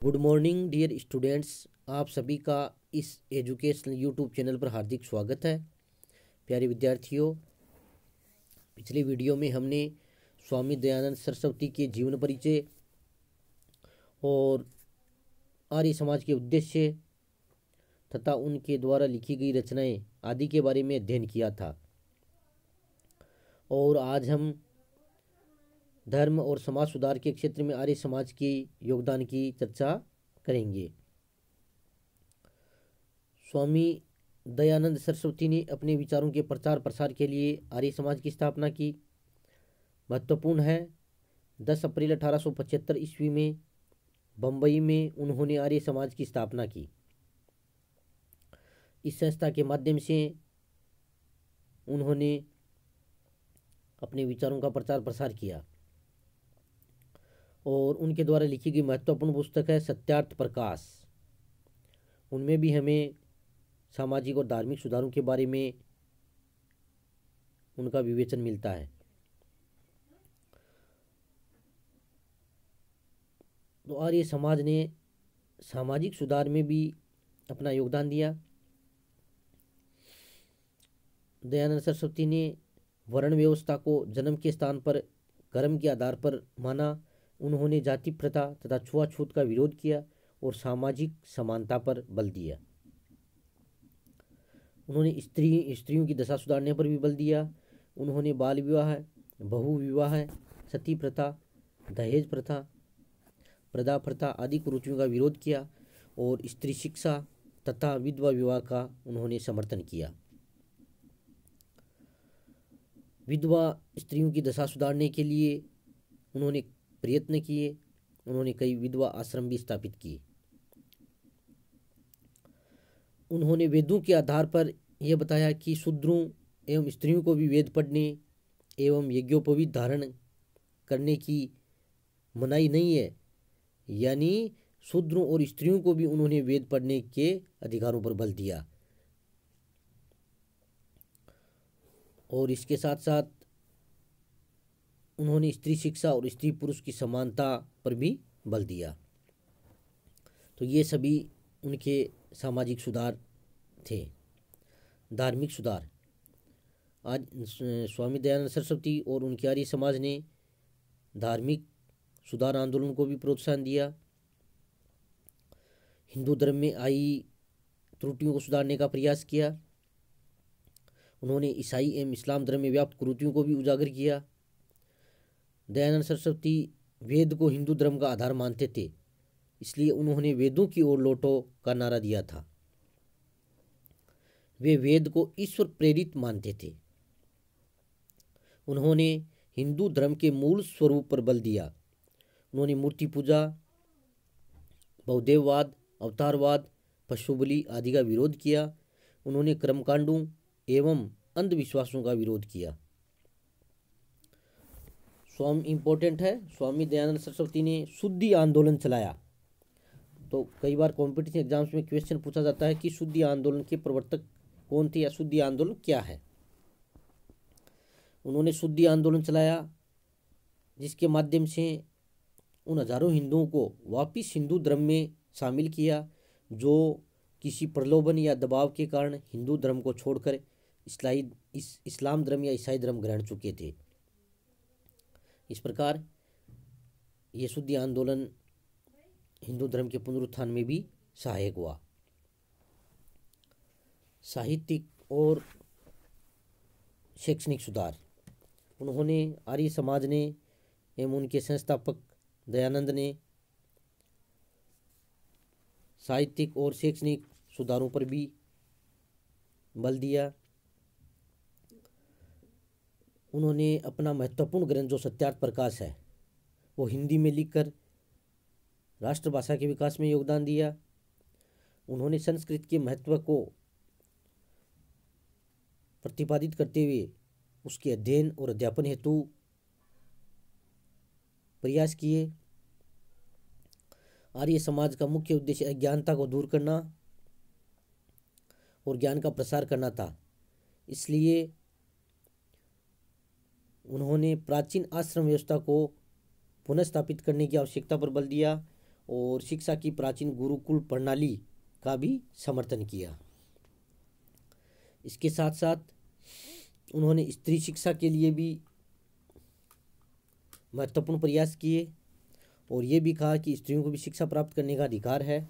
Good morning dear students. आप सभी का इस एजुकेशनल यूट्यूब चैनल पर हार्दिक स्वागत है। प्यारे विद्यार्थियों, पिछले वीडियो में हमने स्वामी दयानंद सरस्वती के जीवन परिचय और आर्य समाज के उद्देश्य तथा उनके द्वारा लिखी गई रचनाएं आदि के बारे में अध्ययन किया था। और आज हम धर्म और समाज सुधार के क्षेत्र में आर्य समाज के योगदान की चर्चा करेंगे। स्वामी दयानंद सरस्वती ने अपने विचारों के प्रचार प्रसार के लिए आर्य समाज की स्थापना की। महत्वपूर्ण है, 10 अप्रैल 1875 ईस्वी में बम्बई में उन्होंने आर्य समाज की स्थापना की। इस संस्था के माध्यम से उन्होंने अपने विचारों का प्रचार प्रसार किया और उनके द्वारा लिखी गई महत्वपूर्ण पुस्तक है सत्यार्थ प्रकाश। उनमें भी हमें सामाजिक और धार्मिक सुधारों के बारे में उनका विवेचन मिलता है। तो आर्य समाज ने सामाजिक सुधार में भी अपना योगदान दिया। दयानंद सरस्वती ने वर्ण व्यवस्था को जन्म के स्थान पर कर्म के आधार पर माना। उन्होंने जाति प्रथा तथा छुआछूत का विरोध किया और सामाजिक समानता पर बल दिया। उन्होंने स्त्रियों की दशा सुधारने पर भी बल दिया। उन्होंने बाल विवाह, बहु विवाह, सती प्रथा, दहेज प्रथा, प्रदा प्रथा आदि कुरीतियों का विरोध किया और स्त्री शिक्षा तथा विधवा विवाह का उन्होंने समर्थन किया। विधवा स्त्रियों की दशा सुधारने के लिए उन्होंने प्रयत्न किए। उन्होंने कई विधवा आश्रम भी स्थापित किए। उन्होंने वेदों के आधार पर यह बताया कि शूद्रों एवं स्त्रियों को भी वेद पढ़ने एवं यज्ञोपवीत धारण करने की मनाही नहीं है, यानी शूद्रों और स्त्रियों को भी उन्होंने वेद पढ़ने के अधिकारों पर बल दिया। और इसके साथ साथ उन्होंने स्त्री शिक्षा और स्त्री पुरुष की समानता पर भी बल दिया। तो ये सभी उनके सामाजिक सुधार थे। धार्मिक सुधार, आज स्वामी दयानंद सरस्वती और उनके आर्य समाज ने धार्मिक सुधार आंदोलन को भी प्रोत्साहन दिया। हिंदू धर्म में आई त्रुटियों को सुधारने का प्रयास किया। उन्होंने ईसाई एवं इस्लाम धर्म में व्याप्त कुरीतियों को भी उजागर किया। दयानंद सरस्वती वेद को हिंदू धर्म का आधार मानते थे, इसलिए उन्होंने वेदों की ओर लौटो का नारा दिया था। वे वेद को ईश्वर प्रेरित मानते थे। उन्होंने हिंदू धर्म के मूल स्वरूप पर बल दिया। उन्होंने मूर्ति पूजा, बहुदेववाद, अवतारवाद, पशु बलि आदि का विरोध किया। उन्होंने कर्मकांडों एवं अंधविश्वासों का विरोध किया। इम्पोर्टेंट है, स्वामी दयानंद सरस्वती ने शुद्धि आंदोलन चलाया। तो कई बार कॉम्पिटिशन एग्जाम्स में क्वेश्चन पूछा जाता है कि शुद्धि आंदोलन के प्रवर्तक कौन थे या शुद्धि आंदोलन क्या है। उन्होंने शुद्धि आंदोलन चलाया, जिसके माध्यम से उन हजारों हिंदुओं को वापिस हिंदू धर्म में शामिल किया जो किसी प्रलोभन या दबाव के कारण हिंदू धर्म को छोड़कर इस्लाम धर्म या ईसाई धर्म ग्रहण चुके थे। इस प्रकार ये शुद्धि आंदोलन हिंदू धर्म के पुनरुत्थान में भी सहायक हुआ। साहित्यिक और शैक्षणिक सुधार, उन्होंने आर्य समाज ने एवं उनके संस्थापक दयानंद ने साहित्यिक और शैक्षणिक सुधारों पर भी बल दिया। उन्होंने अपना महत्वपूर्ण ग्रंथ जो सत्यार्थ प्रकाश है वो हिंदी में लिखकर राष्ट्रभाषा के विकास में योगदान दिया। उन्होंने संस्कृत के महत्व को प्रतिपादित करते हुए उसके अध्ययन और अध्यापन हेतु प्रयास किए। आर्य समाज का मुख्य उद्देश्य अज्ञानता को दूर करना और ज्ञान का प्रसार करना था, इसलिए उन्होंने प्राचीन आश्रम व्यवस्था को पुनः स्थापित करने की आवश्यकता पर बल दिया और शिक्षा की प्राचीन गुरुकुल प्रणाली का भी समर्थन किया। इसके साथ साथ उन्होंने स्त्री शिक्षा के लिए भी महत्वपूर्ण प्रयास किए और ये भी कहा कि स्त्रियों को भी शिक्षा प्राप्त करने का अधिकार है,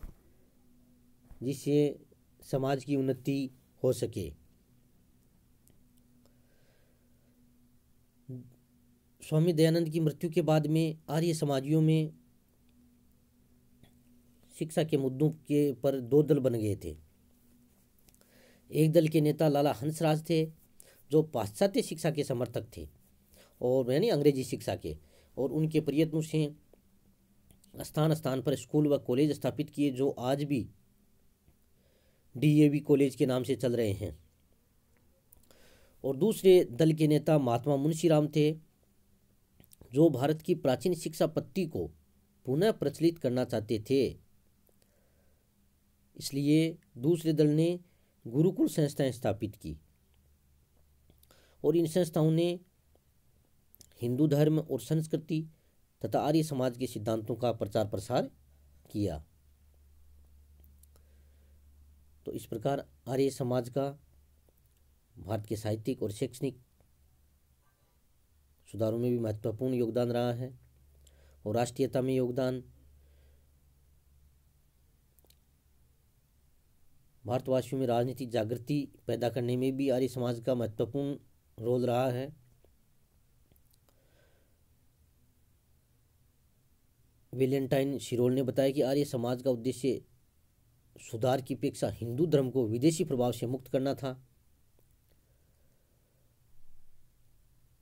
जिससे समाज की उन्नति हो सके। स्वामी दयानंद की मृत्यु के बाद में आर्य समाजियों में शिक्षा के मुद्दों के पर दो दल बन गए थे। एक दल के नेता लाला हंसराज थे, जो पाश्चात्य शिक्षा के समर्थक थे और यानी अंग्रेजी शिक्षा के, और उनके प्रयत्नों से स्थान स्थान पर स्कूल व कॉलेज स्थापित किए, जो आज भी DAV कॉलेज के नाम से चल रहे हैं। और दूसरे दल के नेता महात्मा मुंशीराम थे, जो भारत की प्राचीन शिक्षा पद्धति को पुनः प्रचलित करना चाहते थे। इसलिए दूसरे दल ने गुरुकुल संस्थाएं स्थापित की और इन संस्थाओं ने हिंदू धर्म और संस्कृति तथा आर्य समाज के सिद्धांतों का प्रचार प्रसार किया। तो इस प्रकार आर्य समाज का भारत के साहित्यिक और शैक्षणिक सुधारों में भी महत्वपूर्ण योगदान रहा है और राष्ट्रीयता में योगदान, भारतवासियों में राजनीतिक जागृति पैदा करने में भी आर्य समाज का महत्वपूर्ण रोल रहा है। वेलेंटाइन शिरोल ने बताया कि आर्य समाज का उद्देश्य सुधार की अपेक्षा हिंदू धर्म को विदेशी प्रभाव से मुक्त करना था।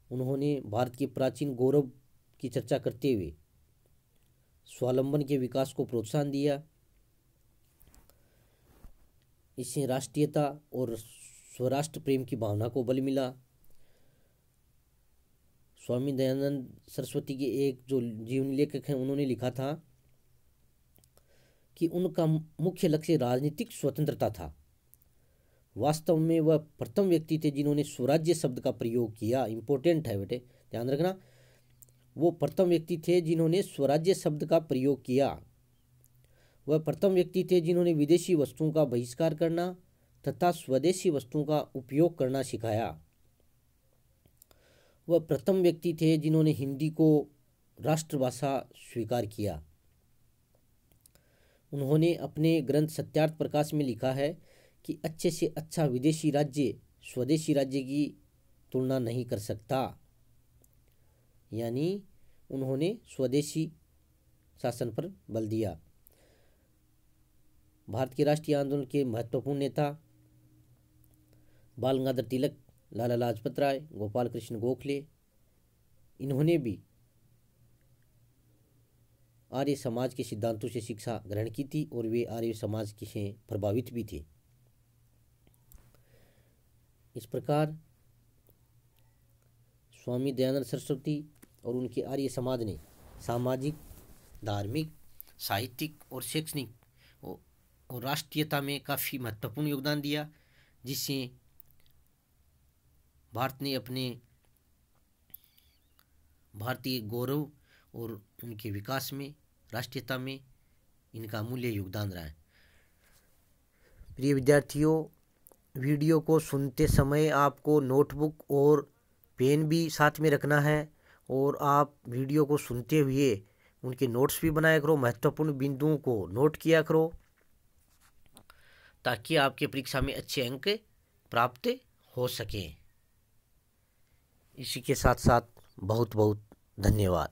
उन्होंने भारत के प्राचीन गौरव की चर्चा करते हुए स्वावलंबन के विकास को प्रोत्साहन दिया। इससे राष्ट्रीयता और स्वराष्ट्र प्रेम की भावना को बल मिला। स्वामी दयानंद सरस्वती के एक जो जीवनी लेखक हैं, उन्होंने लिखा था कि उनका मुख्य लक्ष्य राजनीतिक स्वतंत्रता था। वास्तव में वह प्रथम व्यक्ति थे जिन्होंने स्वराज्य शब्द का प्रयोग किया। इंपॉर्टेंट है बेटे, ध्यान रखना, वो प्रथम व्यक्ति थे जिन्होंने स्वराज्य शब्द का प्रयोग किया। वह प्रथम व्यक्ति थे जिन्होंने विदेशी वस्तुओं का बहिष्कार करना तथा स्वदेशी वस्तुओं का उपयोग करना सिखाया। वह प्रथम व्यक्ति थे जिन्होंने हिंदी को राष्ट्रभाषा स्वीकार किया। उन्होंने अपने ग्रंथ सत्यार्थ प्रकाश में लिखा है कि अच्छे से अच्छा विदेशी राज्य स्वदेशी राज्य की तुलना नहीं कर सकता। यानी उन्होंने स्वदेशी शासन पर बल दिया। भारत के राष्ट्रीय आंदोलन के महत्वपूर्ण नेता बाल गंगाधर तिलक, लाला लाजपत राय, गोपाल कृष्ण गोखले, इन्होंने भी आर्य समाज के सिद्धांतों से शिक्षा ग्रहण की थी और वे आर्य समाज के से प्रभावित भी थे। इस प्रकार स्वामी दयानंद सरस्वती और उनके आर्य समाज ने सामाजिक, धार्मिक, साहित्यिक और शैक्षणिक और राष्ट्रीयता में काफ़ी महत्वपूर्ण योगदान दिया, जिससे भारत ने अपने भारतीय गौरव और उनके विकास में, राष्ट्रीयता में इनका अमूल्य योगदान रहा है। प्रिय विद्यार्थियों, वीडियो को सुनते समय आपको नोटबुक और पेन भी साथ में रखना है और आप वीडियो को सुनते हुए उनके नोट्स भी बनाया करो, महत्वपूर्ण बिंदुओं को नोट किया करो, ताकि आपके परीक्षा में अच्छे अंक प्राप्त हो सकें। इसी के साथ साथ बहुत बहुत धन्यवाद।